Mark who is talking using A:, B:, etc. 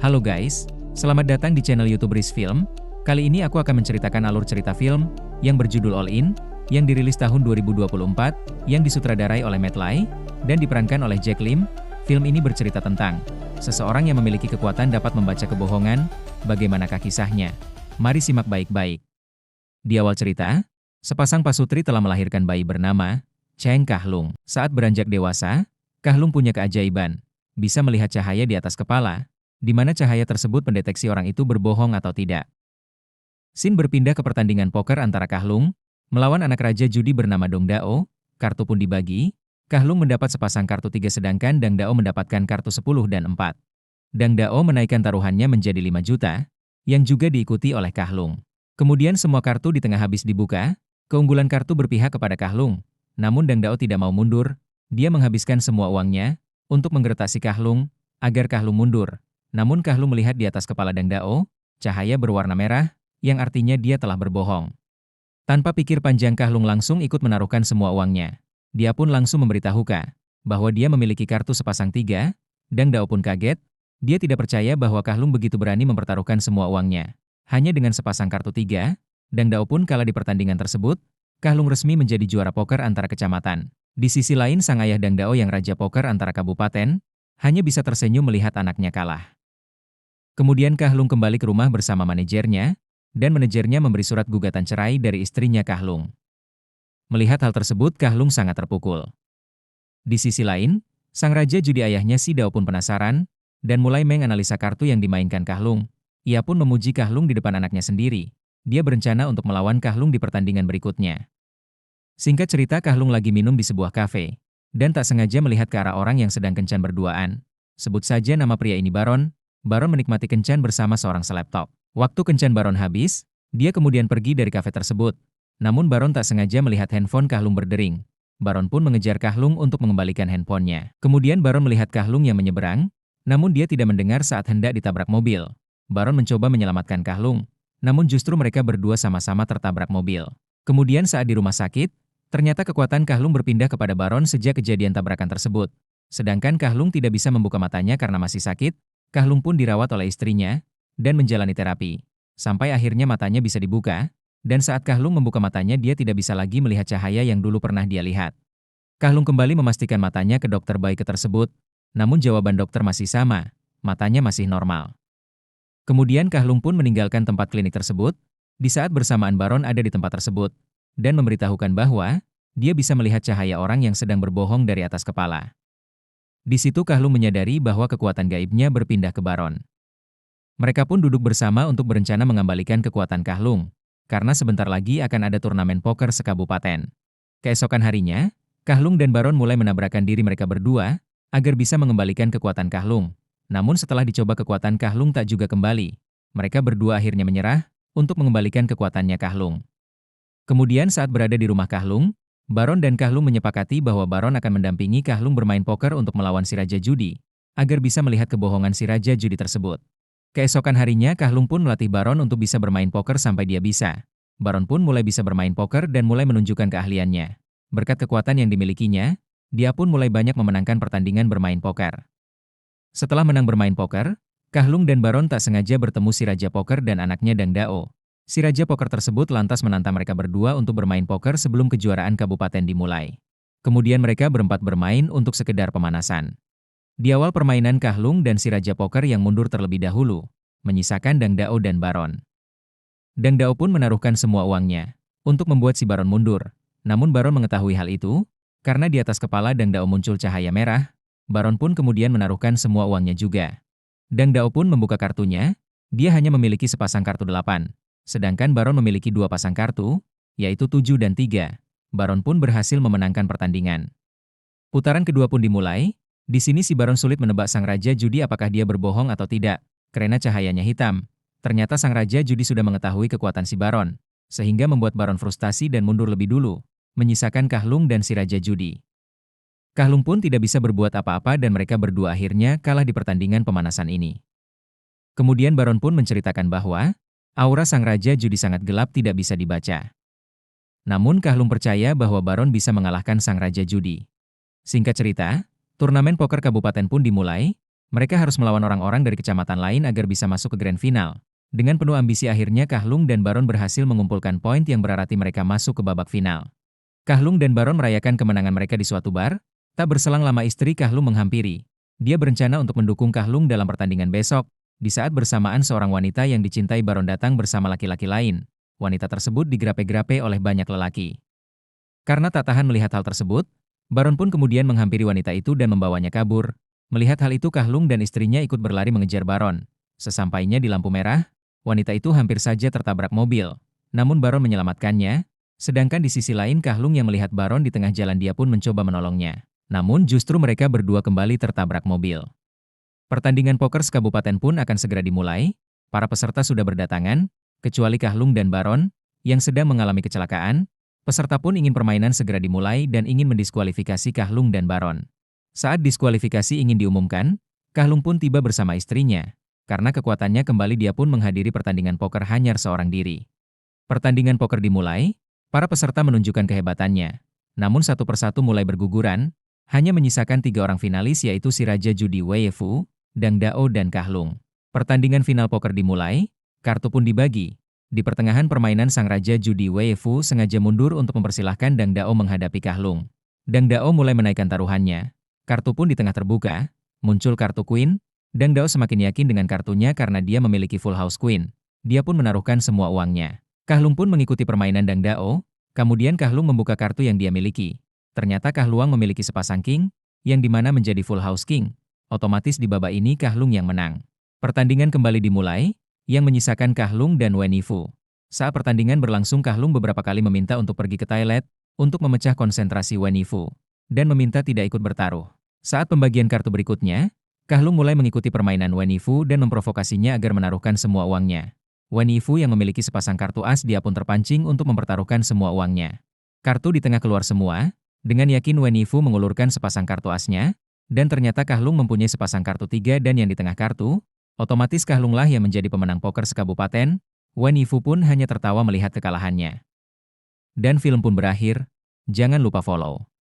A: Halo guys, selamat datang di channel YouTube Riz Film. Kali ini aku akan menceritakan alur cerita film yang berjudul All In, yang dirilis tahun 2024, yang disutradarai oleh Matt Lai, dan diperankan oleh Jack Lim. Film ini bercerita tentang seseorang yang memiliki kekuatan dapat membaca kebohongan. Bagaimanakah kisahnya? Mari simak baik-baik. Di awal cerita, sepasang pasutri telah melahirkan bayi bernama Cheng Kahlung. Saat beranjak dewasa, Kahlung punya keajaiban, bisa melihat cahaya di atas kepala, di mana cahaya tersebut mendeteksi orang itu berbohong atau tidak. Scene berpindah ke pertandingan poker antara Kahlung melawan anak raja judi bernama Dong Dao. Kartu pun dibagi. Kahlung mendapat sepasang kartu 3 sedangkan Dang Dao mendapatkan kartu 10 dan 4. Dang Dao menaikkan taruhannya menjadi 5 juta, yang juga diikuti oleh Kahlung. Kemudian semua kartu di tengah habis dibuka, keunggulan kartu berpihak kepada Kahlung. Namun Dang Dao tidak mau mundur, dia menghabiskan semua uangnya untuk menggeretasi Kahlung agar Kahlung mundur. Namun Kahlung melihat di atas kepala Dang Dao, cahaya berwarna merah, yang artinya dia telah berbohong. Tanpa pikir panjang Kahlung langsung ikut menaruhkan semua uangnya. Dia pun langsung memberitahu Ka bahwa dia memiliki kartu sepasang 3, Dang Dao pun kaget, dia tidak percaya bahwa Kahlung begitu berani mempertaruhkan semua uangnya. Hanya dengan sepasang kartu 3, Dang Dao pun kalah di pertandingan tersebut. Kahlung resmi menjadi juara poker antara kecamatan. Di sisi lain sang ayah Dang Dao yang raja poker antara kabupaten, hanya bisa tersenyum melihat anaknya kalah. Kemudian Kahlung kembali ke rumah bersama manajernya, dan manajernya memberi surat gugatan cerai dari istrinya Kahlung. Melihat hal tersebut Kahlung sangat terpukul. Di sisi lain, sang raja judi ayahnya Si Dao pun penasaran, dan mulai menganalisa kartu yang dimainkan Kahlung. Ia pun memuji Kahlung di depan anaknya sendiri. Dia berencana untuk melawan Kahlung di pertandingan berikutnya. Singkat cerita Kahlung lagi minum di sebuah kafe, dan tak sengaja melihat ke arah orang yang sedang kencan berduaan. Sebut saja nama pria ini Baron. Baron menikmati kencan bersama seorang selebtop. Waktu kencan Baron habis, dia kemudian pergi dari kafe tersebut. Namun Baron tak sengaja melihat handphone Kahlung berdering. Baron pun mengejar Kahlung untuk mengembalikan handphonenya. Kemudian Baron melihat Kahlung yang menyeberang, namun dia tidak mendengar saat hendak ditabrak mobil. Baron mencoba menyelamatkan Kahlung, namun justru mereka berdua sama-sama tertabrak mobil. Kemudian saat di rumah sakit, ternyata kekuatan Kahlung berpindah kepada Baron sejak kejadian tabrakan tersebut. Sedangkan Kahlung tidak bisa membuka matanya karena masih sakit. Kahlung pun dirawat oleh istrinya dan menjalani terapi, sampai akhirnya matanya bisa dibuka, dan saat Kahlung membuka matanya dia tidak bisa lagi melihat cahaya yang dulu pernah dia lihat. Kahlung kembali memastikan matanya ke dokter baik tersebut, namun jawaban dokter masih sama, matanya masih normal. Kemudian Kahlung pun meninggalkan tempat klinik tersebut, di saat bersamaan Baron ada di tempat tersebut, dan memberitahukan bahwa dia bisa melihat cahaya orang yang sedang berbohong dari atas kepala. Di situ Kahlung menyadari bahwa kekuatan gaibnya berpindah ke Baron. Mereka pun duduk bersama untuk berencana mengembalikan kekuatan Kahlung, karena sebentar lagi akan ada turnamen poker sekabupaten. Keesokan harinya, Kahlung dan Baron mulai menabrakkan diri mereka berdua, agar bisa mengembalikan kekuatan Kahlung. Namun setelah dicoba kekuatan Kahlung tak juga kembali. Mereka berdua akhirnya menyerah, untuk mengembalikan kekuatannya Kahlung. Kemudian saat berada di rumah Kahlung, Baron dan Kahlung menyepakati bahwa Baron akan mendampingi Kahlung bermain poker untuk melawan si Raja Judi, agar bisa melihat kebohongan si Raja Judi tersebut. Keesokan harinya Kahlung pun melatih Baron untuk bisa bermain poker sampai dia bisa. Baron pun mulai bisa bermain poker dan mulai menunjukkan keahliannya. Berkat kekuatan yang dimilikinya, dia pun mulai banyak memenangkan pertandingan bermain poker. Setelah menang bermain poker, Kahlung dan Baron tak sengaja bertemu si Raja Poker dan anaknya Dang Dao. Si Raja Poker tersebut lantas menantang mereka berdua untuk bermain poker sebelum kejuaraan kabupaten dimulai. Kemudian mereka berempat bermain untuk sekedar pemanasan. Di awal permainan Kahlung dan si Raja Poker yang mundur terlebih dahulu, menyisakan Dang Dao dan Baron. Dang Dao pun menaruhkan semua uangnya untuk membuat si Baron mundur. Namun Baron mengetahui hal itu, karena di atas kepala Dang Dao muncul cahaya merah, Baron pun kemudian menaruhkan semua uangnya juga. Dang Dao pun membuka kartunya, dia hanya memiliki sepasang kartu 8. Sedangkan Baron memiliki 2 pasang kartu, yaitu 7 dan 3. Baron pun berhasil memenangkan pertandingan. Putaran kedua pun dimulai. Di sini si Baron sulit menebak sang Raja Judi apakah dia berbohong atau tidak, karena cahayanya hitam. Ternyata sang Raja Judi sudah mengetahui kekuatan si Baron, sehingga membuat Baron frustasi dan mundur lebih dulu, menyisakan Kahlung dan si Raja Judi. Kahlung pun tidak bisa berbuat apa-apa dan mereka berdua akhirnya kalah di pertandingan pemanasan ini. Kemudian Baron pun menceritakan bahwa aura sang Raja Judi sangat gelap tidak bisa dibaca. Namun Kahlung percaya bahwa Baron bisa mengalahkan sang Raja Judi. Singkat cerita, turnamen poker kabupaten pun dimulai. Mereka harus melawan orang-orang dari kecamatan lain agar bisa masuk ke grand final. Dengan penuh ambisi akhirnya Kahlung dan Baron berhasil mengumpulkan poin yang berarti mereka masuk ke babak final. Kahlung dan Baron merayakan kemenangan mereka di suatu bar. Tak berselang lama istri Kahlung menghampiri. Dia berencana untuk mendukung Kahlung dalam pertandingan besok. Di saat bersamaan seorang wanita yang dicintai Baron datang bersama laki-laki lain. Wanita tersebut digrape-grape oleh banyak lelaki. Karena tak tahan melihat hal tersebut, Baron pun kemudian menghampiri wanita itu dan membawanya kabur. Melihat hal itu Kahlung dan istrinya ikut berlari mengejar Baron. Sesampainya di lampu merah, wanita itu hampir saja tertabrak mobil. Namun Baron menyelamatkannya, sedangkan di sisi lain Kahlung yang melihat Baron di tengah jalan dia pun mencoba menolongnya. Namun justru mereka berdua kembali tertabrak mobil. Pertandingan poker sekabupaten pun akan segera dimulai. Para peserta sudah berdatangan, kecuali Kahlung dan Baron, yang sedang mengalami kecelakaan. Peserta pun ingin permainan segera dimulai dan ingin mendiskualifikasi Kahlung dan Baron. Saat diskualifikasi ingin diumumkan, Kahlung pun tiba bersama istrinya. Karena kekuatannya kembali dia pun menghadiri pertandingan poker hanyar seorang diri. Pertandingan poker dimulai, para peserta menunjukkan kehebatannya. Namun satu persatu mulai berguguran, hanya menyisakan 3 orang finalis yaitu si Raja Judi Wei Fu, Dang Dao dan Kahlung. Pertandingan final poker dimulai, kartu pun dibagi. Di pertengahan permainan sang Raja Judi Wei Fu sengaja mundur untuk mempersilahkan Dang Dao menghadapi Kahlung. Dang Dao mulai menaikkan taruhannya. Kartu pun di tengah terbuka, muncul kartu Queen. Dang Dao semakin yakin dengan kartunya karena dia memiliki full house Queen. Dia pun menaruhkan semua uangnya. Kahlung pun mengikuti permainan Dang Dao, kemudian Kahlung membuka kartu yang dia miliki. Ternyata Kahluang memiliki sepasang king, yang dimana menjadi full house king. Otomatis di babak ini Kahlung yang menang. Pertandingan kembali dimulai, yang menyisakan Kahlung dan Wen Yifu. Saat pertandingan berlangsung Kahlung beberapa kali meminta untuk pergi ke toilet, untuk memecah konsentrasi Wen Yifu, dan meminta tidak ikut bertaruh. Saat pembagian kartu berikutnya, Kahlung mulai mengikuti permainan Wen Yifu dan memprovokasinya agar menaruhkan semua uangnya. Wen Yifu yang memiliki sepasang kartu as dia pun terpancing untuk mempertaruhkan semua uangnya. Kartu di tengah keluar semua. Dengan yakin Wen Yifu mengulurkan sepasang kartu asnya, dan ternyata Kahlung mempunyai sepasang kartu 3 dan yang di tengah kartu, otomatis Kahlunglah yang menjadi pemenang poker sekabupaten. Wen Yifu pun hanya tertawa melihat kekalahannya. Dan film pun berakhir. Jangan lupa follow